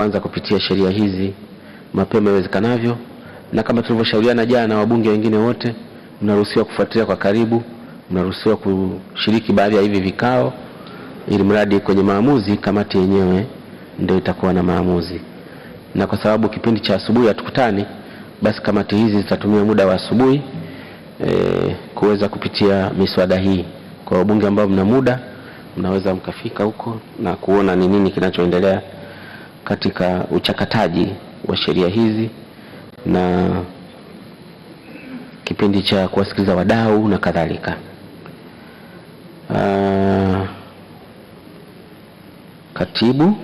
Kwanza kupitia sheria hizi mapema iwezekanavyo, na kama tulivyoshauriana jana, wabunge wengine wote mnaruhusiwa kufuatilia kwa karibu, mnaruhusiwa kushiriki baadhi ya hivi vikao, ili mradi kwenye maamuzi kamati yenyewe ndio itakuwa na maamuzi. Na kwa sababu kipindi cha asubuhi hatukutani, basi kamati hizi zitatumia muda wa asubuhi kuweza kupitia miswada hii. Kwa wabunge ambao mna muda, mnaweza mkafika huko na kuona ni nini kinachoendelea katika uchakataji wa sheria hizi na kipindi cha kuwasikiliza wadau na kadhalika. Katibu,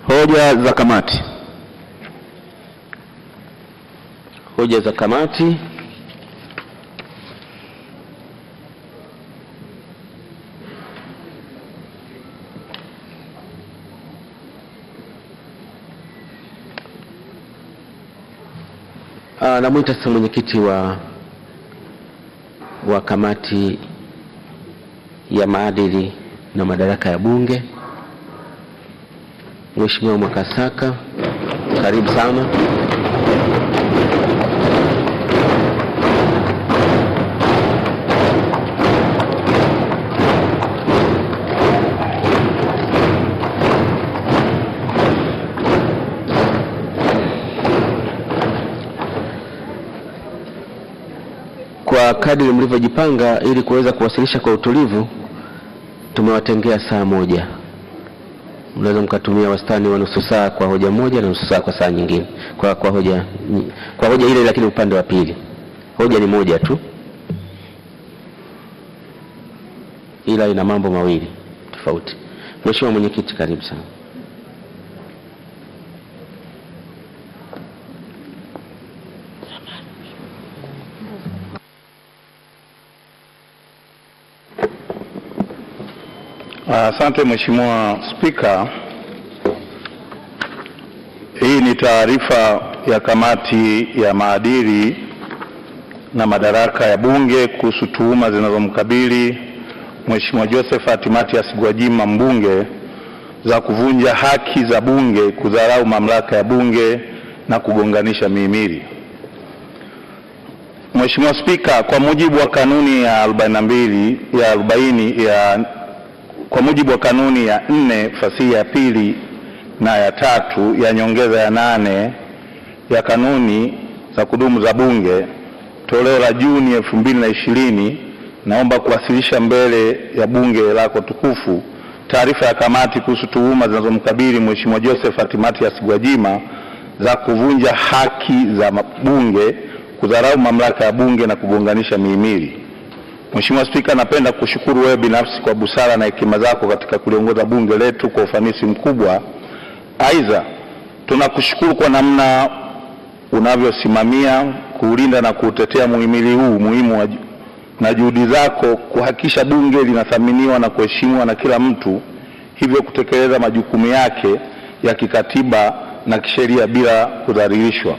hoja za kamati. Hoja za kamati. Namuita sasa mwenyekiti wa kamati ya maadili na madaraka ya Bunge, Mheshimiwa Mwakasaka, karibu sana. Kwa kadri mlivyojipanga ili kuweza kuwasilisha kwa utulivu, tumewatengea saa moja. Mnaweza mkatumia wastani wa nusu saa kwa hoja moja na nusu saa kwa saa nyingine. Kwa hoja ile, lakini upande wa pili hoja ni moja tu, ila ina mambo mawili tofauti. Mheshimiwa mwenyekiti, karibu sana. Asante Mheshimiwa Spika. Hii ni taarifa ya kamati ya maadili na madaraka ya Bunge kuhusu tuhuma zinazomkabili Mheshimiwa Josephat Mathias Gwajima mbunge za kuvunja haki za Bunge, kudharau mamlaka ya Bunge na kugonganisha mihimili. Mheshimiwa Spika, kwa mujibu wa kanuni ya 40 kwa mujibu wa kanuni ya 4 fasihi ya pili na ya 3 ya nyongeza ya 8 ya kanuni za kudumu za Bunge toleo la Juni 2020, naomba kuwasilisha mbele ya Bunge lako tukufu taarifa ya kamati kuhusu tuhuma zinazomkabili Mheshimiwa Josephat Mathias Gwajima za kuvunja haki za Bunge, kudharau mamlaka ya Bunge na kugonganisha mihimili. Mheshimiwa Spika, napenda kushukuru wewe binafsi kwa busara na hekima zako katika kuliongoza Bunge letu kwa ufanisi mkubwa. Aidha, tunakushukuru kwa namna unavyosimamia, kuulinda na kuutetea muhimili huu muhimu na juhudi zako kuhakikisha Bunge linathaminiwa na kuheshimiwa na kila mtu, hivyo kutekeleza majukumu yake ya kikatiba na kisheria bila kudhalilishwa,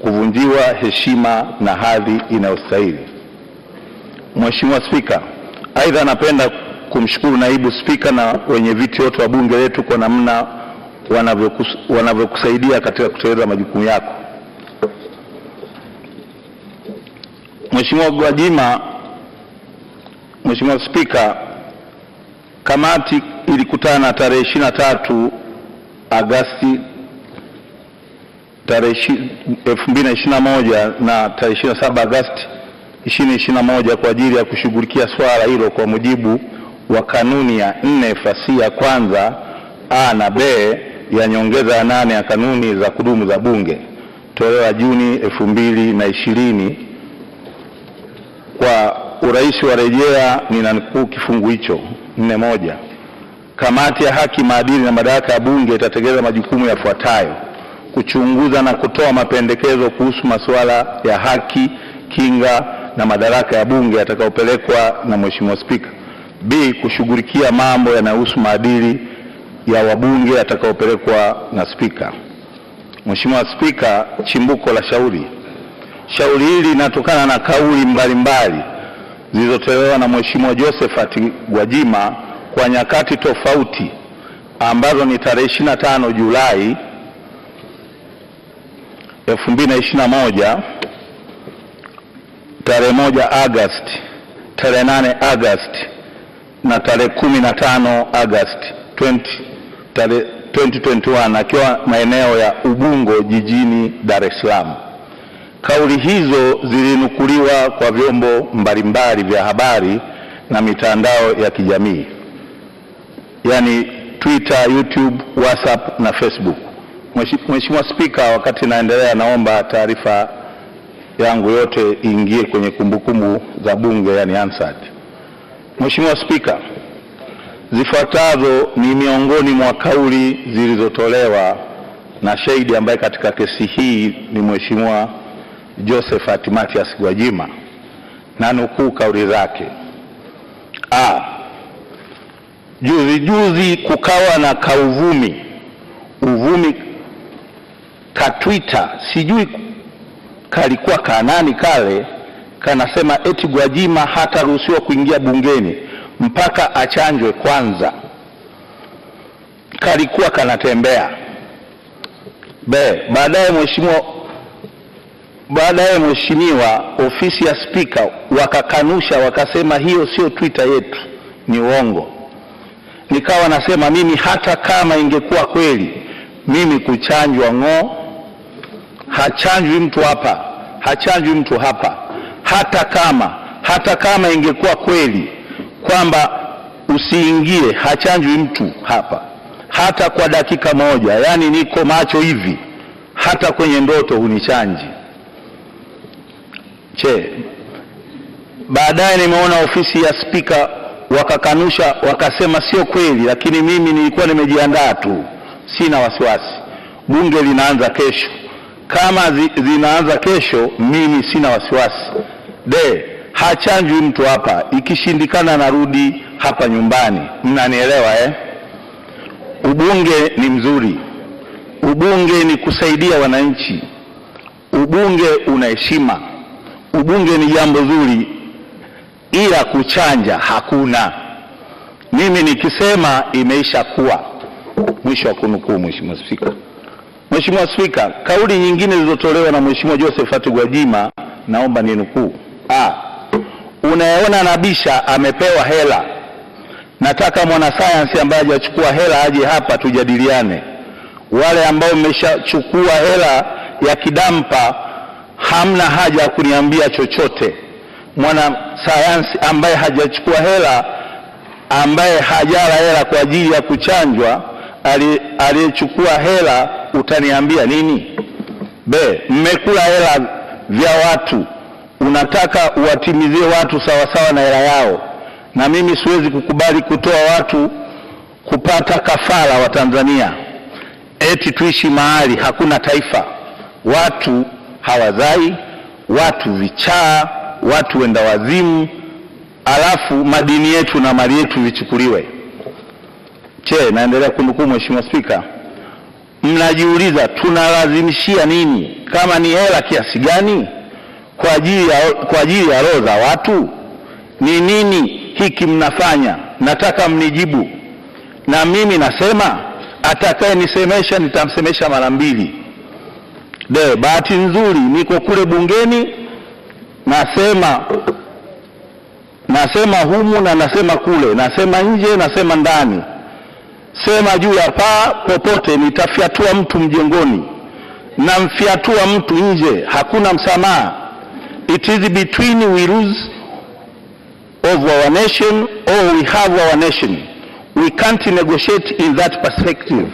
kuvunjiwa heshima na hadhi inayostahili. Mheshimiwa Spika, aidha napenda kumshukuru naibu Spika na wenye viti wote wa Bunge letu kwa namna wanavyokusaidia katika kutekeleza majukumu yako. Mheshimiwa Gwajima, Mheshimiwa Spika, kamati ilikutana tarehe 23 Agosti 2021 na tarehe 27 Agosti 2021 kwa ajili ya kushughulikia swala hilo kwa mujibu wa kanuni ya 4 fasihi ya kwanza A na B ya nyongeza ya 8 ya kanuni za kudumu za Bunge toleo la Juni 2020. Kwa urahisi wa rejea ninanukuu kifungu hicho 4.1. Kamati ya haki, maadili na madaraka ya Bunge itatekeleza majukumu yafuatayo: kuchunguza na kutoa mapendekezo kuhusu masuala ya haki, kinga na madaraka ya Bunge yatakayopelekwa na Mheshimiwa Spika. B, kushughulikia mambo yanayohusu maadili ya wabunge yatakayopelekwa na Spika. Mheshimiwa Spika, chimbuko la shauri. Shauri hili linatokana na kauli mbalimbali zilizotolewa na Mheshimiwa Josephat Gwajima kwa nyakati tofauti ambazo ni tarehe 25 Julai 2021, tarehe 1 Agosti, tarehe 8 Agosti na tarehe 15 Agosti 2021 akiwa maeneo ya Ubungo jijini Dar es Salaam. Kauli hizo zilinukuliwa kwa vyombo mbalimbali vya habari na mitandao ya kijamii, yani Twitter, YouTube, WhatsApp na Facebook. Mheshimiwa Spika, wakati naendelea, naomba taarifa yangu yote iingie kwenye kumbukumbu za Bunge, yani Hansard. Mheshimiwa Spika, zifuatazo ni miongoni mwa kauli zilizotolewa na shahidi ambaye katika kesi hii ni Mheshimiwa Josephat Mathias Gwajima, na nukuu kauli zake. Juzi kukawa na uvumi ka Twitter, sijui kalikuwa kanani kale, kanasema eti Gwajima hataruhusiwa kuingia bungeni mpaka achanjwe kwanza. Kalikuwa kanatembea. Baadaye Mheshimiwa ofisi ya Spika wakakanusha, wakasema hiyo sio Twitter yetu, ni uongo. Nikawa nasema mimi, hata kama ingekuwa kweli, mimi kuchanjwa hachanjwi mtu hapa, hachanjwi mtu hapa. Hata kama ingekuwa kweli kwamba usiingie, hachanjwi mtu hapa hata kwa dakika moja. Yani niko macho hivi, hata kwenye ndoto hunichanji. Baadaye nimeona ofisi ya Spika wakakanusha, wakasema sio kweli, lakini mimi nilikuwa nimejiandaa tu, sina wasiwasi. Bunge linaanza kesho. Kama zinaanza kesho, mimi sina wasiwasi. Hachanjwi mtu hapa, ikishindikana narudi hapa nyumbani. Mnanielewa Ubunge ni mzuri. Ubunge ni kusaidia wananchi. Ubunge una heshima. Ubunge ni jambo zuri, ila kuchanja hakuna. Mimi nikisema imeisha kuwa. Mwisho wa kunukuu, Mheshimiwa Spika. Mheshimiwa Spika, kauli nyingine zilizotolewa na Mheshimiwa Josephat Gwajima naomba ninukuu. Unaona Nabisha amepewa hela. Nataka mwanasayansi ambaye hajachukua hela aje hapa tujadiliane. Wale ambao mmeshachukua hela ya kidampa, hamna haja ya kuniambia chochote. Mwanasayansi ambaye hajachukua hela, ambaye hajala hela kwa ajili ya kuchanjwa, aliyechukua hela, utaniambia nini? Mmekula hela vya watu, unataka uwatimizie watu sawasawa na hela yao, na mimi siwezi kukubali kutoa watu kupata kafara wa Tanzania. Eti tuishi mahali hakuna taifa, watu hawazai, watu vichaa, watu wenda wazimu, alafu madini yetu na mali yetu vichukuliwe. Naendelea kunukuu, Mheshimiwa Spika. Mnajiuliza tunalazimishia nini? Kama ni hela kiasi gani kwa ajili ya roho za watu? Ni nini hiki mnafanya? Nataka mnijibu. Na mimi nasema atakaye nisemesha nitamsemesha mara mbili. Bahati nzuri niko kule bungeni, nasema humu na nasema kule, nasema nje, nasema ndani, sema juu ya paa, popote nitafyatua mtu mjengoni na mfyatua mtu nje, hakuna msamaha. It is between we lose of our nation or we have our nation. We can't negotiate in that perspective.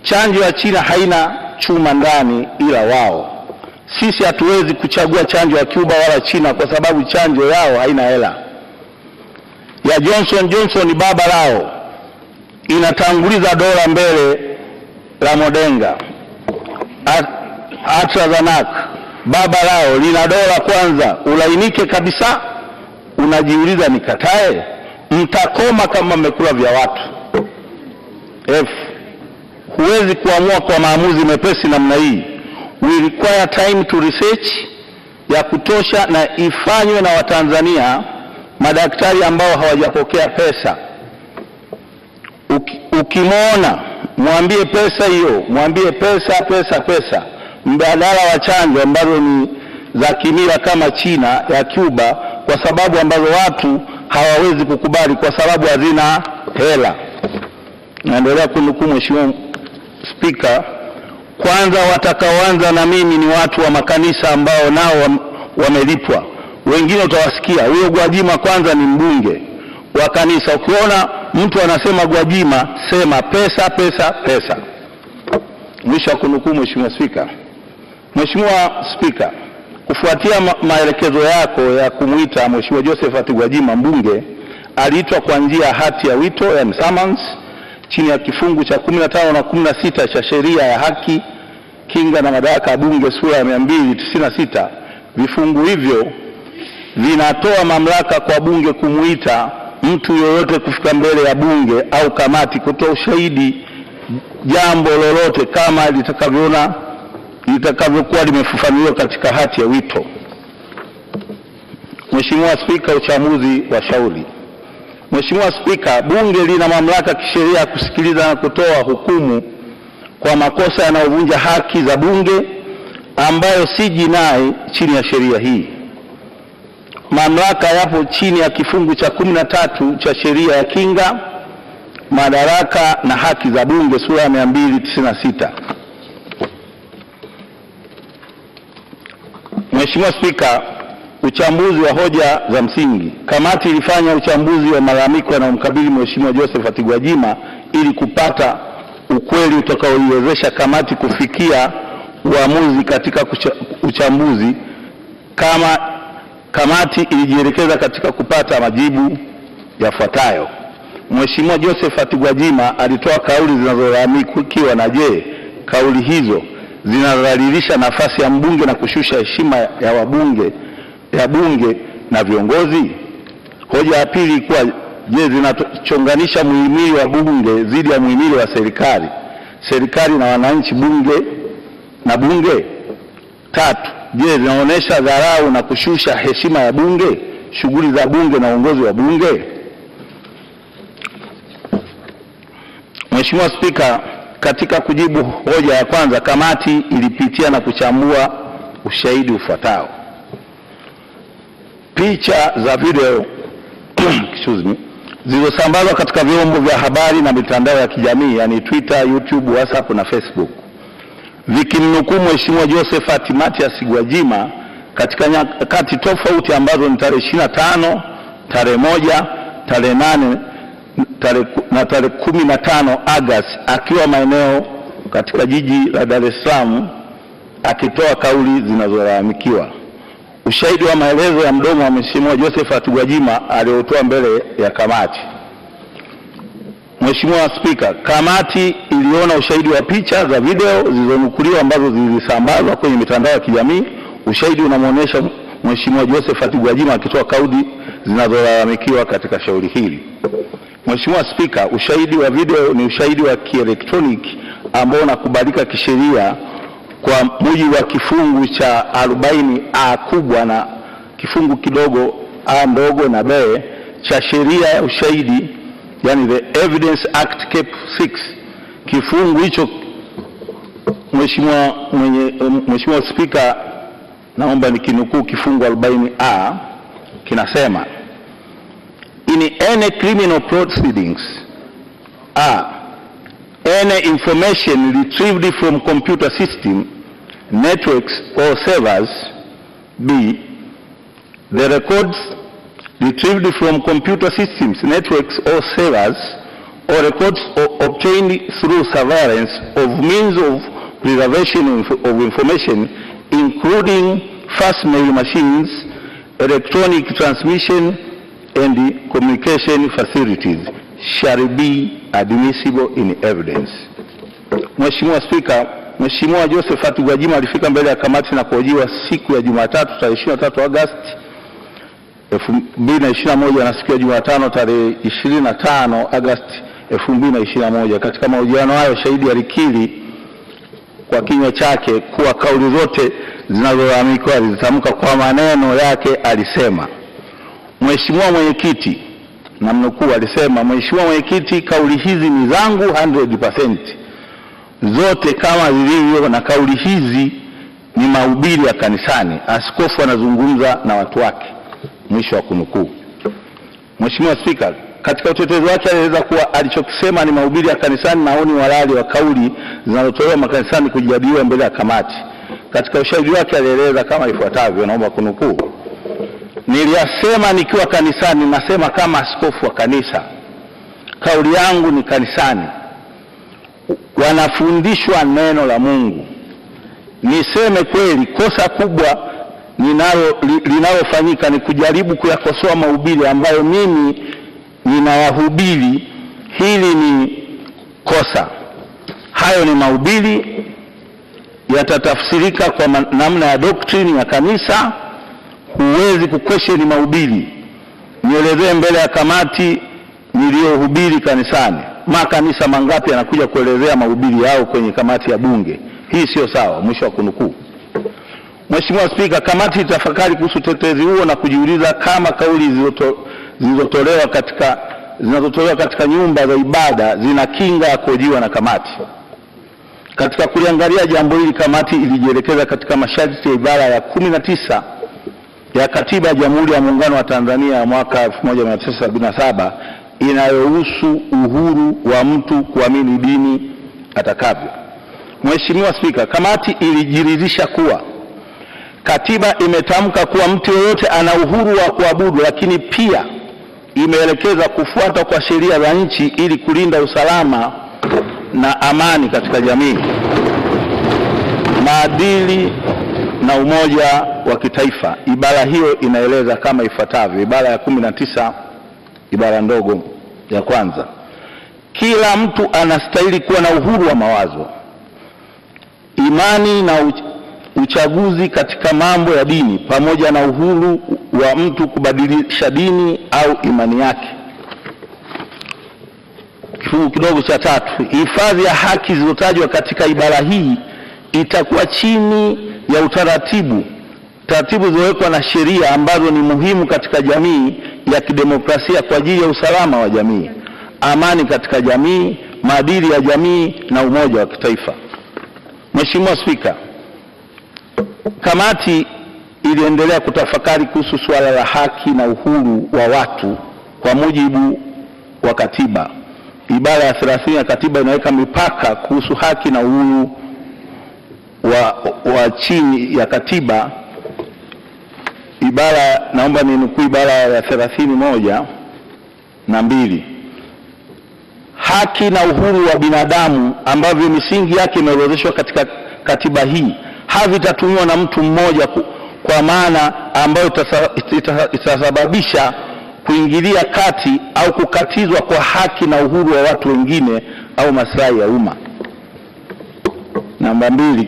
Chanjo ya China haina chuma ndani ila wao. Sisi hatuwezi kuchagua chanjo ya Cuba wala China kwa sababu chanjo yao haina hela. Ya Johnson ni baba lao, inatanguliza dola mbele la Moderna. AstraZeneca baba lao lina dola kwanza, ulainike kabisa. Unajiuliza nikatae? Mtakoma kama mmekula vya watu. Huwezi kuamua kwa maamuzi mepesi namna hii. We require time to research ya kutosha, na ifanywe na Watanzania, madaktari ambao hawajapokea pesa. ukimwona mwambie pesa hiyo, mwambie pesa mbadala wa chanjo ambazo ni za kimila kama China ya Cuba, kwa sababu ambazo watu hawawezi kukubali kwa sababu hazina hela. Naendelea kunukuu Mheshimiwa Spika. Kwanza watakaoanza na mimi ni watu wa makanisa ambao nao wamelipwa. Wengine utawasikia, huyo Gwajima kwanza ni mbunge wa kanisa. Ukiona mtu anasema Gwajima, sema pesa. Mwisho wa kunukuu Mheshimiwa Spika. Mheshimiwa Spika, kufuatia maelekezo yako ya kumuita Mheshimiwa Josephat Gwajima mbunge, aliitwa kwa njia ya hati ya wito, yani summons, chini ya kifungu cha 15 na 16 cha sheria ya haki, kinga na madaraka ya bunge sura ya 296. Vifungu hivyo vinatoa mamlaka kwa bunge kumuita mtu yoyote kufika mbele ya bunge au kamati kutoa ushahidi jambo lolote kama litakavyokuwa limefafanuliwa katika hati ya wito. Mheshimiwa Spika, uchamuzi wa shauri. Mheshimiwa Spika, bunge lina mamlaka kisheria ya kusikiliza na kutoa hukumu kwa makosa yanayovunja haki za bunge ambayo si jinai chini ya sheria hii. Mamlaka yapo chini ya kifungu cha 13 cha sheria ya kinga, madaraka na haki za bunge sura ya 296. Mheshimiwa Spika, uchambuzi wa hoja za msingi. Kamati ilifanya uchambuzi wa malalamiko yanayomkabili Mheshimiwa Josephat Gwajima ili kupata ukweli utakaoiwezesha kamati kufikia uamuzi. Katika uchambuzi, kamati ilijielekeza katika kupata majibu yafuatayo. Mheshimiwa Josephat Gwajima alitoa kauli zinazolalamikiwa, na je, kauli hizo zinadhalilisha nafasi ya mbunge na kushusha heshima ya bunge na viongozi? Hoja ya pili ilikuwa, je, zinachonganisha muhimili wa bunge dhidi ya muhimili wa serikali na wananchi, bunge? Tatu, je, zinaonesha dharau na kushusha heshima ya bunge, shughuli za bunge na uongozi wa bunge? Mheshimiwa Spika, katika kujibu hoja ya kwanza, kamati ilipitia na kuchambua ushahidi ufuatao. Picha za video zilizosambazwa katika vyombo vya habari na mitandao ya kijamii, yani Twitter, YouTube, WhatsApp na Facebook, vikimnukuu Mheshimiwa Josephat Mathias Gwajima katika nyakati tofauti ambazo ni tarehe 25, tarehe 1, tarehe 8 na tarehe 15 Agosti, akiwa maeneo katika jiji la Dar es Salaam akitoa kauli zinazolalamikiwa. Ushahidi wa maelezo ya mdomo wa Mheshimiwa Josephat Gwajima aliotoa mbele ya kamati. Mheshimiwa Spika, kamati iliona ushahidi wa picha za video zilizonukuliwa ambazo zilisambazwa kwenye mitandao ya kijamii. Ushahidi unamuonesha Mheshimiwa Josephat Gwajima akitoa kauli zinazolalamikiwa katika shauri hili. Mheshimiwa Spika, ushahidi wa video ni ushahidi wa kielektroniki ambao unakubalika kisheria kwa mujibu wa kifungu cha 40A kubwa na kifungu kidogo A ndogo na B cha sheria ya ushahidi, yani the Evidence Act Cap 6. Kifungu hicho, Mheshimiwa Spika, naomba nikinukuu kifungu 40A, kinasema, in any criminal proceedings, any information retrieved from computer system, networks or servers, B, the records retrieved from computer systems, networks or servers, or records obtained through surveillance of means of preservation of information, including fast mail machines, electronic transmission, and communication facilities, shall be admissible in evidence. Mheshimiwa Spika, Mheshimiwa Josephat Gwajima alifika mbele ya kamati na kuhojiwa siku ya Jumatatu tarehe 23 Agosti 2021 na siku ya Jumatano tarehe 25 Agosti 2021. Katika mahojiano hayo, shahidi alikiri kwa kinywa chake kuwa kauli zote zinazolalamikiwa alizitamka kwa maneno yake. Alisema, Mheshimiwa Mwenyekiti, na mnukuu, alisema, Mheshimiwa Mwenyekiti, kauli hizi ni zangu 100% zote kama zilivyo, na kauli hizi ni mahubiri ya kanisani. Askofu anazungumza na watu wake, mwisho wa kunukuu. Mheshimiwa Spika, katika utetezi wake alieleza kuwa alichokisema ni mahubiri ya kanisani na hao ni walali wa kauli zinazotolewa makanisani kujadiliwa mbele ya kamati. Katika ushahidi wake alieleza kama ifuatavyo, naomba kunukuu: niliyasema nikiwa kanisani, nasema kama askofu wa kanisa. Kauli yangu ni kanisani, wanafundishwa neno la Mungu. Niseme kweli, kosa kubwa linalofanyika ni kujaribu kuyakosoa mahubiri ambayo mimi ninawahubiri. Hili ni kosa. Hayo ni mahubiri, yatatafsirika kwa namna ya doctrine ya kanisa. Huwezi kuquestion mahubiri. Nielezee mbele ya kamati niliyohubiri kanisani. Makanisa mangapi yanakuja kuelezea mahubiri yao kwenye kamati ya bunge? Hii sio sawa, mwisho wa kunukuu. Mheshimiwa Spika, kamati itafakari kuhusu utetezi huo na kujiuliza kama kauli zinazotolewa katika nyumba za ibada zina kinga ya kuhojiwa na kamati. Katika kuliangalia jambo hili, kamati ilijielekeza katika masharti ya ibara ya 19 ya Katiba ya Jamhuri ya Muungano wa Tanzania ya mwaka 1977 inayohusu uhuru wa mtu kuamini dini atakavyo. Mheshimiwa Spika, kamati ilijiridhisha kuwa katiba imetamka kuwa mtu yeyote ana uhuru wa kuabudu, lakini pia imeelekeza kufuatwa kwa sheria za nchi ili kulinda usalama na amani katika jamii, maadili na umoja wa kitaifa. Ibara hiyo inaeleza kama ifuatavyo. Ibara ya 19 ibara ndogo ya kwanza: kila mtu anastahili kuwa na uhuru wa mawazo, imani na uchaguzi katika mambo ya dini, pamoja na uhuru wa mtu kubadilisha dini au imani yake. Kifungu kidogo cha 3: hifadhi ya haki zilizotajwa katika ibara hii itakuwa chini ya taratibu zilizowekwa na sheria ambazo ni muhimu katika jamii ya kidemokrasia kwa ajili ya usalama wa jamii, amani katika jamii, maadili ya jamii na umoja wa kitaifa. Mheshimiwa Spika, kamati iliendelea kutafakari kuhusu suala la haki na uhuru wa watu kwa mujibu wa katiba. Ibara ya 30 ya katiba inaweka mipaka kuhusu haki na uhuru wa chini ya katiba. Naomba ninukuu ibara ya 31 na 2: haki na uhuru wa binadamu ambavyo misingi yake imeorodheshwa katika katiba hii havitatumiwa na mtu mmoja kwa maana ambayo itasababisha kuingilia kati au kukatizwa kwa haki na uhuru wa watu wengine au maslahi ya umma. Namba 2: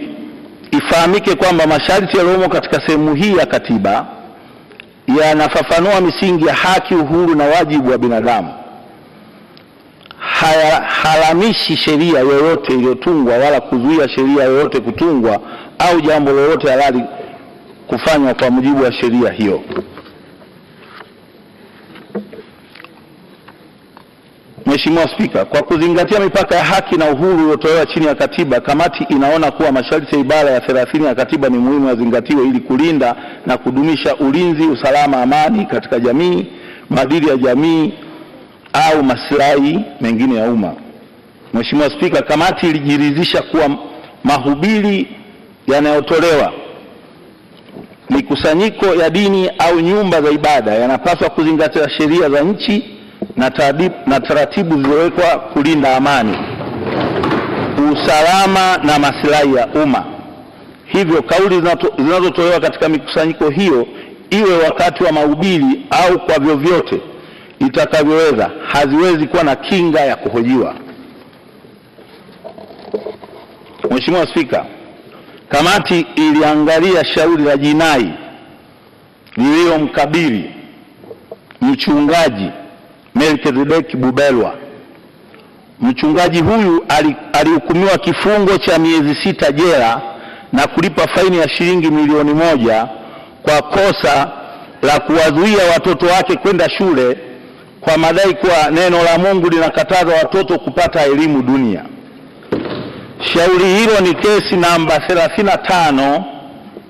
ifahamike kwamba masharti yaliyomo katika sehemu hii ya katiba yanafafanua misingi ya haki, uhuru na wajibu wa binadamu. Hayahalamishi sheria yoyote iliyotungwa wala kuzuia sheria yoyote kutungwa au jambo lolote halali kufanywa kwa mujibu wa sheria hiyo. Mheshimiwa Spika, kwa kuzingatia mipaka ya haki na uhuru uliotolewa chini ya katiba, kamati inaona kuwa masharti ya ibara ya 30 ya katiba ni muhimu yazingatiwe ili kulinda na kudumisha ulinzi, usalama, amani katika jamii, maadili ya jamii au maslahi mengine ya umma. Mheshimiwa Spika, kamati ilijiridhisha kuwa mahubiri yanayotolewa, mikusanyiko ya dini au nyumba za ibada yanapaswa kuzingatia sheria za nchi na taratibu zilizowekwa kulinda amani, usalama na maslahi ya umma. Hivyo kauli zinazotolewa katika mikusanyiko hiyo, iwe wakati wa mahubiri au kwa vyovyote itakavyoweza, haziwezi kuwa na kinga ya kuhojiwa. Mheshimiwa Spika, kamati iliangalia shauri la jinai lililomkabili mchungaji Melkizedeki Bubelwa. Mchungaji huyu alihukumiwa kifungo cha miezi 6 jela na kulipa faini ya shilingi milioni 1 kwa kosa la kuwazuia watoto wake kwenda shule kwa madai kuwa neno la Mungu linakataza watoto kupata elimu dunia. Shauri hilo ni kesi namba 35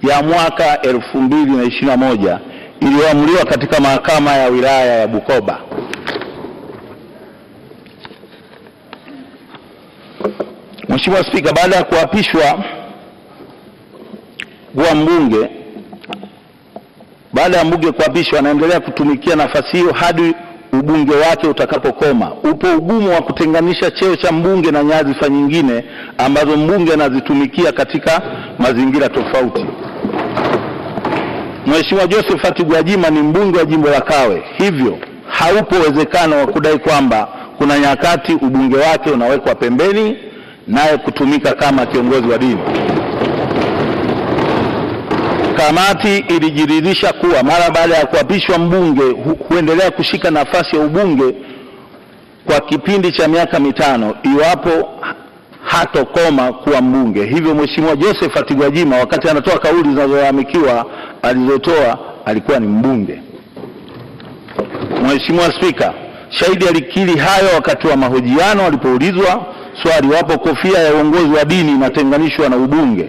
ya mwaka 2021 iliyoamuliwa katika mahakama ya wilaya ya Bukoba. Mheshimiwa Spika, baada ya kuapishwa kuwa mbunge, baada ya mbunge kuapishwa, anaendelea kutumikia nafasi hiyo hadi ubunge wake utakapokoma. Upo ugumu wa kutenganisha cheo cha mbunge na nyadhifa nyingine ambazo mbunge anazitumikia katika mazingira tofauti. Mheshimiwa Josephat Gwajima ni mbunge wa jimbo la Kawe, hivyo haupo uwezekano wa kudai kwamba kuna nyakati ubunge wake unawekwa pembeni naye kutumika kama kiongozi wa dini. Kamati ilijiridhisha kuwa mara baada ya kuapishwa mbunge huendelea kushika nafasi ya ubunge kwa kipindi cha miaka 5 iwapo hatokoma kuwa mbunge. Hivyo Mheshimiwa Josephat Gwajima wakati anatoa kauli zinazolalamikiwa alizotoa alikuwa ni mbunge. Mheshimiwa Spika, shahidi alikiri hayo wakati wa mahojiano alipoulizwa swali wapo kofia ya uongozi wa dini inatenganishwa na ubunge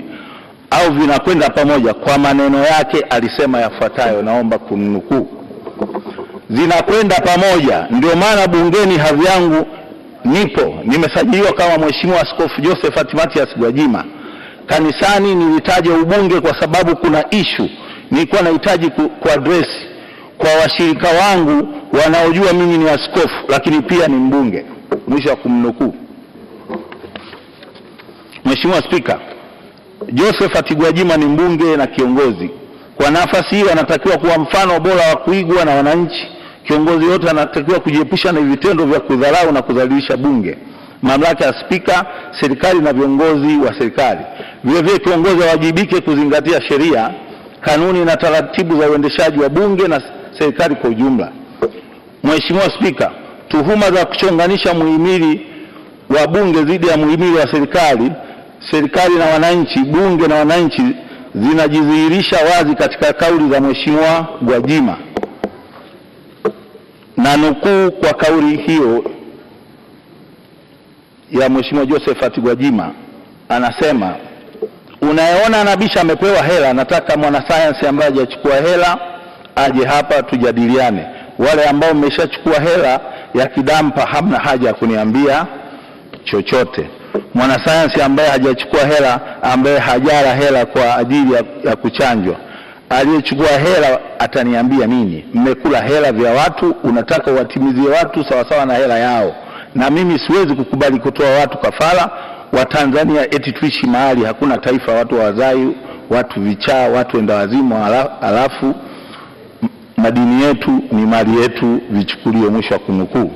au vinakwenda pamoja. Kwa maneno yake alisema yafuatayo, naomba kumnukuu: zinakwenda pamoja, ndio maana bungeni hadhi yangu nimesajiliwa kama Mheshimiwa Askofu Josephat Mathias Gwajima. Kanisani nilitaja ubunge kwa sababu kuna issue nilikuwa nahitaji kuaddress kwa washirika wangu wanaojua mimi ni askofu lakini pia ni mbunge. Mwisho wa kumnukuu. Mheshimiwa Spika, Josephat Gwajima ni mbunge na kiongozi. Kwa nafasi hiyo anatakiwa kuwa mfano bora wa kuigwa na wananchi. Kiongozi yote anatakiwa kujiepusha na vitendo vya kudharau na kudhalilisha bunge, mamlaka ya spika, serikali na viongozi wa serikali. Vile kiongozi awajibike kuzingatia sheria, kanuni na taratibu za uendeshaji wa bunge na serikali kwa ujumla. Mheshimiwa Spika, tuhuma za kuchonganisha muhimili wa bunge dhidi ya muhimili wa serikali na wananchi, bunge na wananchi zinajidhihirisha wazi katika kauli za Mheshimiwa Gwajima. Na nukuu kwa kauli hiyo ya Mheshimiwa Josephat Gwajima, anasema, unayeona Nabisha amepewa hela, nataka mwanasayansi ambaye hajachukua hela aje hapa tujadiliane. Wale ambao mmeshachukua hela ya kidampa hamna haja ya kuniambia chochote. Mwanasayansi ambaye hajachukua hela, ambaye hajala hela kwa ajili ya kuchanjwa, aliyechukua hela ataniambia nini? Mmekula hela vya watu, unataka uwatimizie watu sawa sawa na hela yao. Na mimi siwezi kukubali kutoa watu kafara wa Tanzania eti tuishi mahali hakuna taifa, watu wazai, watu vichaa, watu enda wazimu, alafu madini yetu ni mali yetu vichukuliwe. Mwisho wa kunukuu.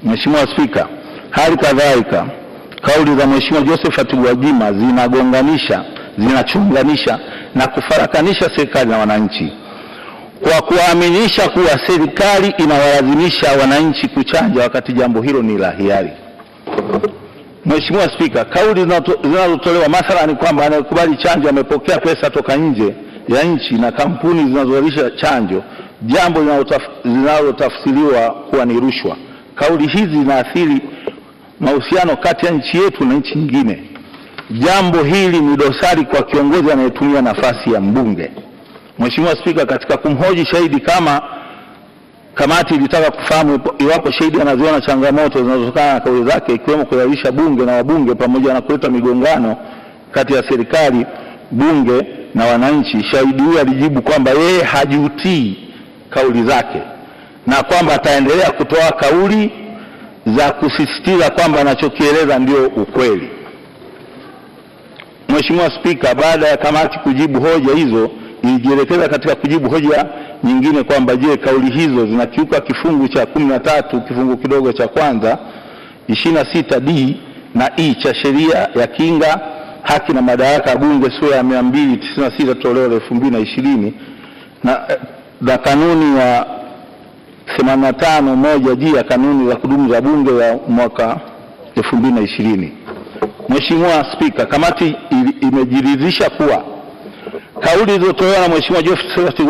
Mheshimiwa Spika, hali kadhalika kauli za Mheshimiwa Josephat Gwajima zinachunganisha na kufarakanisha serikali na wananchi kwa kuaminisha kuwa serikali inawalazimisha wananchi kuchanja wakati jambo hilo ni la hiari. Mheshimiwa Spika, kauli zinazotolewa mathalani kwamba anayekubali chanjo amepokea pesa toka nje ya nchi na kampuni zinazozalisha chanjo, jambo linalotafsiriwa kuwa ni rushwa. Kauli hizi zinaathiri mahusiano kati ya nchi yetu na nchi nyingine. Jambo hili ni dosari kwa kiongozi anayetumia nafasi ya mbunge. Mheshimiwa Spika, katika kumhoji shahidi kama kamati ilitaka kufahamu iwapo shahidi anaziona changamoto zinazotokana na kauli zake, ikiwemo kudhalilisha bunge na wabunge pamoja na kuleta migongano kati ya serikali, bunge na wananchi, shahidi huyo alijibu kwamba yeye hajutii kauli zake na kwamba ataendelea kutoa kauli za kusisitiza kwamba anachokieleza ndio ukweli. Mheshimiwa Spika, baada ya kamati kujibu hoja hizo, ilijielekeza katika kujibu hoja nyingine kwamba je, kauli hizo zinakiuka kifungu cha 13 kifungu kidogo cha kwanza 26D na E cha sheria ya kinga, haki na madaraka ya bunge sura ya 296 toleo la 2020 na kanuni ya 85(1)G ya kanuni za kudumu za bunge ya mwaka 2020. Mheshimiwa Spika, kamati imejiridhisha kuwa kauli zilizotolewa na Mheshimiwa Josephat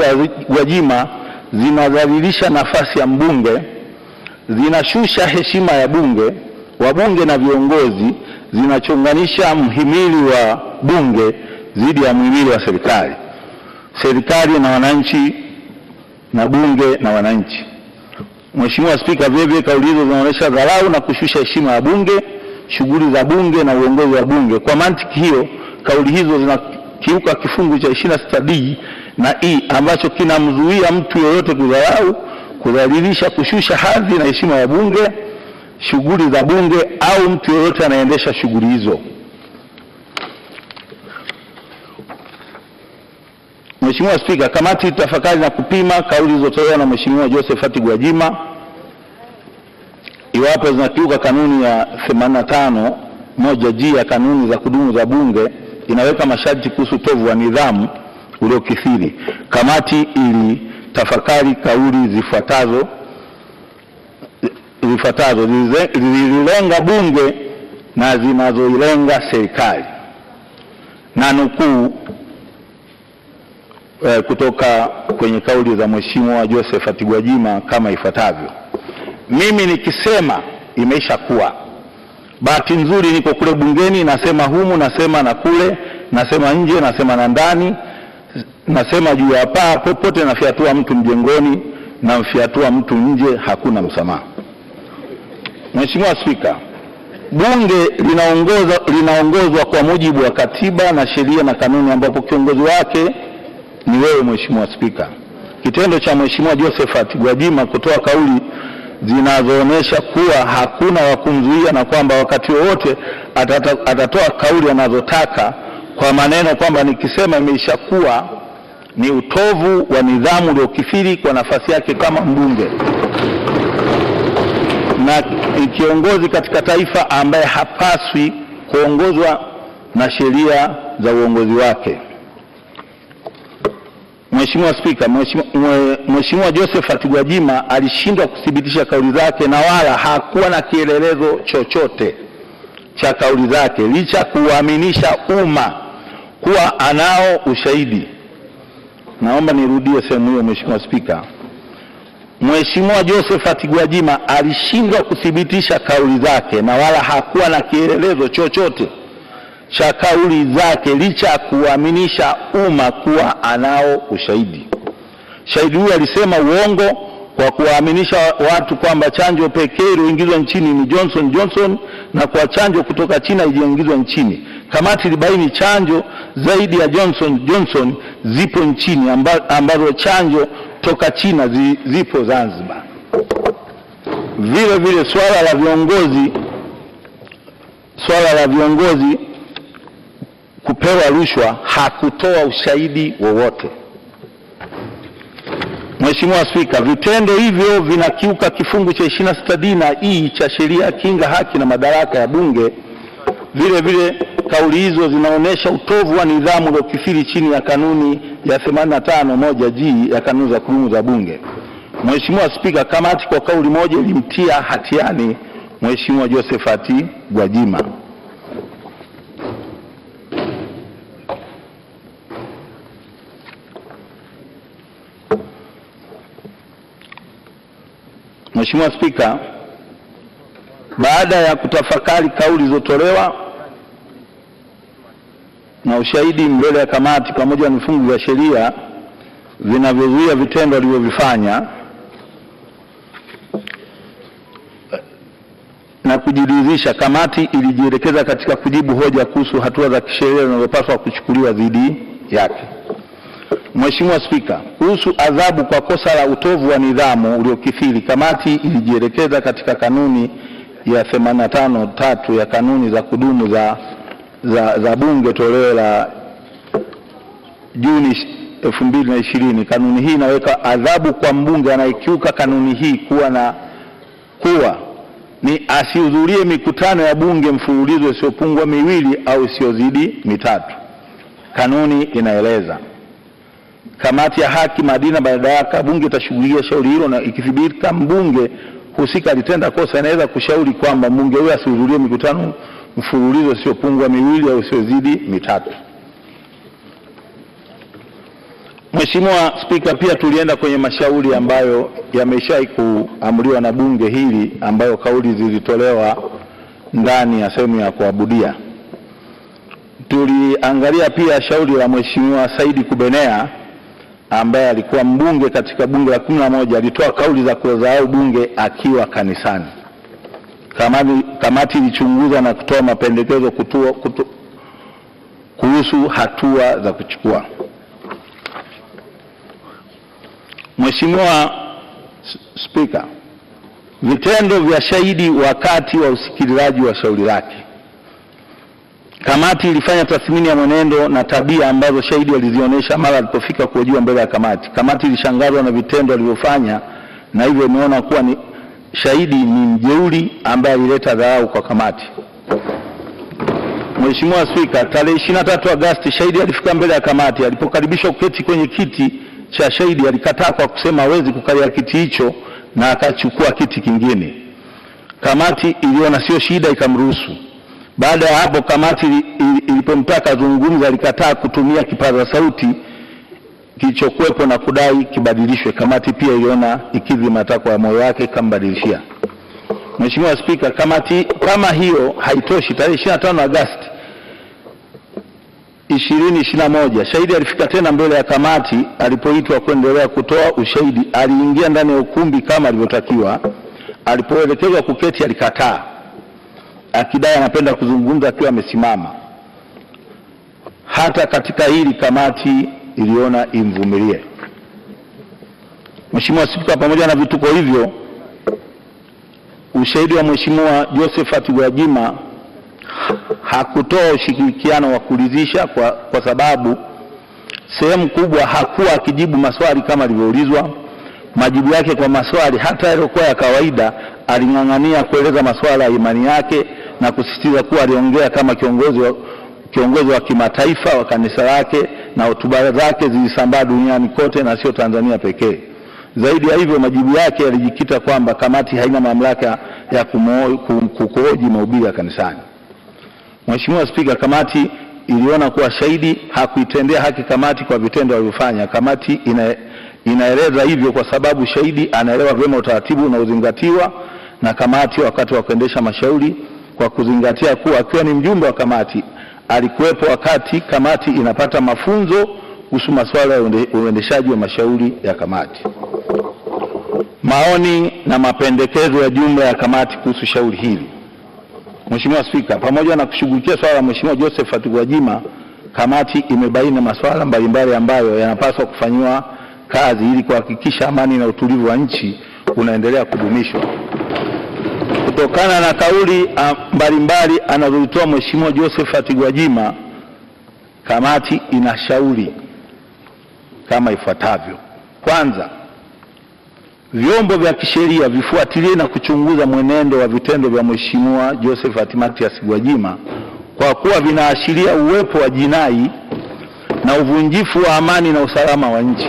Gwajima zinadhalilisha nafasi ya mbunge, zinashusha heshima ya bunge, wabunge na viongozi, zinachonganisha mhimili wa bunge dhidi ya mhimili wa serikali, serikali na wananchi, na bunge na wananchi. Mheshimiwa Spika, vile kauli hizo zinaonyesha dharau na kushusha heshima ya bunge, shughuli za bunge na uongozi wa bunge. Kwa mantiki hiyo, kauli hizo zinakiuka kifungu cha 26D na E ambacho kinamzuia mtu yeyote kudharau, kudhalilisha, kushusha hadhi na heshima ya bunge, shughuli za bunge au mtu yeyote anaendesha shughuli hizo. Mheshimiwa Spika, kamati itafakari na kupima kauli zilizotolewa na Mheshimiwa Josephat Gwajima iwapo zinakiuka kanuni ya 85(1)G ya kanuni za kudumu za bunge, inaweka masharti kuhusu utovu wa nidhamu uliokithiri. Kamati ili tafakari kauli zifuatazo zililenga bunge na zinazoilenga serikali, na nukuu kutoka kwenye kauli za Mheshimiwa Josephat Gwajima kama ifuatavyo: mimi nikisema imeisha kuwa. Bahati nzuri niko kule bungeni, nasema humu, nasema na kule, nasema nje, nasema na ndani, nasema juu ya paa, popote nafiatua mtu mjengoni na mfiatua mtu nje, hakuna msamaha. Mheshimiwa Spika, bunge linaongozwa kwa mujibu wa katiba na sheria na kanuni, ambapo kiongozi wake ni wewe Mheshimiwa Spika. Kitendo cha Mheshimiwa Josephat Gwajima kutoa kauli zinazoonyesha kuwa hakuna wa kumzuia na kwamba wakati wowote atatoa kauli anazotaka kwa maneno kwamba nikisema imeishakuwa, ni utovu wa nidhamu uliokithiri kwa nafasi yake kama mbunge na kiongozi katika taifa ambaye hapaswi kuongozwa na sheria za uongozi wake. Mheshimiwa Spika, Mheshimiwa Josephat Gwajima alishindwa kuthibitisha kauli zake na wala hakuwa na kielelezo chochote cha kauli zake, licha kuaminisha umma kuwa anao ushahidi. Naomba nirudie sehemu hiyo Mheshimiwa Spika. Mheshimiwa Josephat Gwajima alishindwa kuthibitisha kauli zake na wala hakuwa na kielelezo chochote cha kauli zake, licha kuaminisha umma kuwa anao ushahidi. Shahidi huyu alisema uongo kwa kuwaaminisha watu kwamba chanjo pekee iliyoingizwa nchini ni Johnson Johnson na kwa chanjo kutoka China iliyoingizwa nchini. Kamati ilibaini chanjo zaidi ya Johnson Johnson zipo nchini, ambazo chanjo toka China zipo Zanzibar. Vile vile swala la viongozi kupewa rushwa hakutoa ushahidi wowote. Mheshimiwa Spika, vitendo hivyo vinakiuka kifungu cha 26D na E cha sheria ya kinga, haki na madaraka ya bunge. Vile vile kauli hizo zinaonyesha utovu wa nidhamu uliokithiri chini ya kanuni ya 85(1)G ya kanuni za kudumu za bunge. Mheshimiwa Spika, kamati kwa kauli moja ilimtia hatiani Mheshimiwa Josephat Gwajima. Mheshimiwa Spika, baada ya kutafakari kauli zilizotolewa na ushahidi mbele ya kamati pamoja na vifungu vya sheria vinavyozuia vitendo alivyovifanya na kujiridhisha, kamati ilijielekeza katika kujibu hoja kuhusu hatua za kisheria zinazopaswa kuchukuliwa dhidi yake. Mheshimiwa Spika, kuhusu adhabu kwa kosa la utovu wa nidhamu uliokithiri, kamati ilijielekeza katika kanuni ya 85(3) ya kanuni za kudumu za bunge toleo la Juni 2020. Kanuni hii inaweka adhabu kwa mbunge anayekiuka kanuni hii kuwa ni asihudhurie mikutano ya bunge mfululizo isiyopungua miwili au isiyozidi mitatu. Kanuni inaeleza kamati ya haki, maadili na madaraka bunge itashughulikia shauri hilo, na ikithibitika mbunge husika alitenda kosa, inaweza kushauri kwamba mbunge huyo asihudhurie mikutano mfululizo isiyopungua miwili au isiyozidi mitatu. Mheshimiwa Spika, pia tulienda kwenye mashauri ambayo yameshawahi kuamriwa na bunge hili, ambayo kauli zilitolewa ndani ya sehemu ya kuabudia. Tuliangalia pia shauri la Mheshimiwa Saidi Kubenea ambaye alikuwa mbunge katika bunge la 11, alitoa kauli za kudharau bunge akiwa kanisani. Kamati ilichunguza na kutoa mapendekezo kuhusu hatua za kuchukua. Mheshimiwa Spika, vitendo vya shahidi wakati wa usikilizaji wa shauri lake. Kamati ilifanya tathmini ya mwenendo na tabia ambazo shahidi alizionyesha mara alipofika kuhojiwa mbele ya kamati. Kamati ilishangazwa na vitendo alivyofanya na hivyo imeona kuwa ni shahidi ni mjeuri ambaye alileta dharau kwa kamati. Mheshimiwa Spika, tarehe 23 Agosti shahidi alifika mbele ya kamati. Alipokaribishwa kuketi kwenye kiti cha shahidi alikataa kwa kusema hawezi kukalia kiti hicho na akachukua kiti kingine. Kamati iliona sio shida ikamruhusu. Baada ya hapo kamati ilipomtaka azungumze alikataa kutumia kipaza sauti kilichokuwepo na kudai kibadilishwe. Kamati pia iliona ikidhi matakwa ya moyo wake kambadilishia. Mheshimiwa Spika, kamati kama hiyo haitoshi, tarehe 25 Agosti 2021 shahidi alifika tena mbele ya kamati. Alipoitwa kuendelea kutoa ushahidi aliingia ndani ya ukumbi kama alivyotakiwa. Alipoelekezwa kuketi alikataa akidai anapenda kuzungumza akiwa amesimama. Hata katika hili kamati iliona imvumilie. Mheshimiwa Spika, pamoja na vituko hivyo, ushahidi wa Mheshimiwa Josephat Gwajima hakutoa ushirikiano wa kuridhisha kwa sababu sehemu kubwa hakuwa akijibu maswali kama alivyoulizwa. Majibu yake kwa maswali hata yaliokuwa ya kawaida, aling'ang'ania kueleza masuala ya imani yake na kusisitiza kuwa aliongea kama kiongozi wa kimataifa wa kanisa lake na hotuba zake zilisambaa duniani kote na sio Tanzania pekee. Zaidi ya hivyo, majibu yake yalijikita kwamba kamati haina mamlaka ya kuhoji mahubiri ya kanisani. Mheshimiwa Spika, kamati iliona kuwa shahidi hakuitendea haki kamati kwa vitendo alivyofanya. Kamati inaeleza hivyo kwa sababu shahidi anaelewa vyema utaratibu unaozingatiwa na kamati wakati wa kuendesha mashauri, kwa kuzingatia kuwa akiwa ni mjumbe wa kamati alikuwepo wakati kamati inapata mafunzo kuhusu masuala ya uendeshaji wa mashauri ya kamati. Maoni na mapendekezo ya jumla ya kamati kuhusu shauri hili. Mheshimiwa Spika, pamoja na kushughulikia swala la Mheshimiwa Josephat Gwajima, kamati imebaini masuala mbalimbali ambayo yanapaswa kufanywa kazi ili kuhakikisha amani na utulivu wa nchi unaendelea kudumishwa. Kutokana na kauli mbalimbali anazozitoa Mheshimiwa Josephat Gwajima, kamati inashauri kama ifuatavyo. Kwanza, vyombo vya kisheria vifuatilie na kuchunguza mwenendo wa vitendo vya Mheshimiwa Josephat Mathias Gwajima kwa kuwa vinaashiria uwepo wa jinai na uvunjifu wa amani na usalama wa nchi.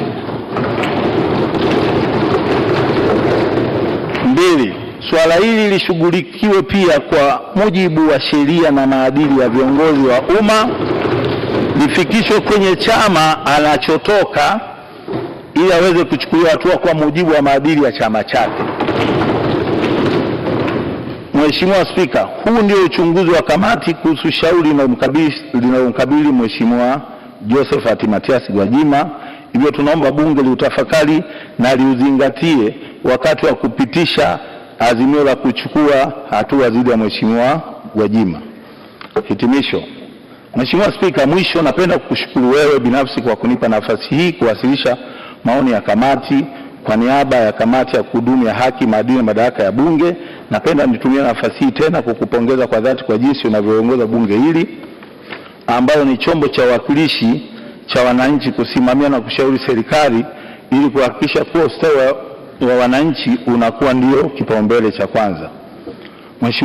2. Swala hili lishughulikiwe pia kwa mujibu wa sheria na maadili ya viongozi wa umma, lifikishwe kwenye chama anachotoka ili aweze kuchukuliwa hatua kwa mujibu wa maadili ya chama chake. Mheshimiwa Spika, huu ndio uchunguzi wa kamati kuhusu shauri linalomkabili Mheshimiwa Josephat Mathias Gwajima. Hivyo tunaomba bunge liutafakari na liuzingatie wakati wa kupitisha azimio la kuchukua hatua dhidi ya Mheshimiwa Gwajima. Hitimisho. Mheshimiwa Spika, mwisho napenda kukushukuru wewe binafsi kwa kunipa nafasi hii kuwasilisha maoni ya kamati. Kwa niaba ya kamati ya kudumu ya haki, maadili na madaraka ya bunge, napenda nitumie nafasi hii tena kukupongeza kwa dhati kwa jinsi unavyoongoza bunge hili ambayo ni chombo cha uwakilishi cha wananchi kusimamia na kushauri serikali ili kuhakikisha kuwa ustawi wa wananchi unakuwa ndio kipaumbele cha kwanza. Mheshimiwa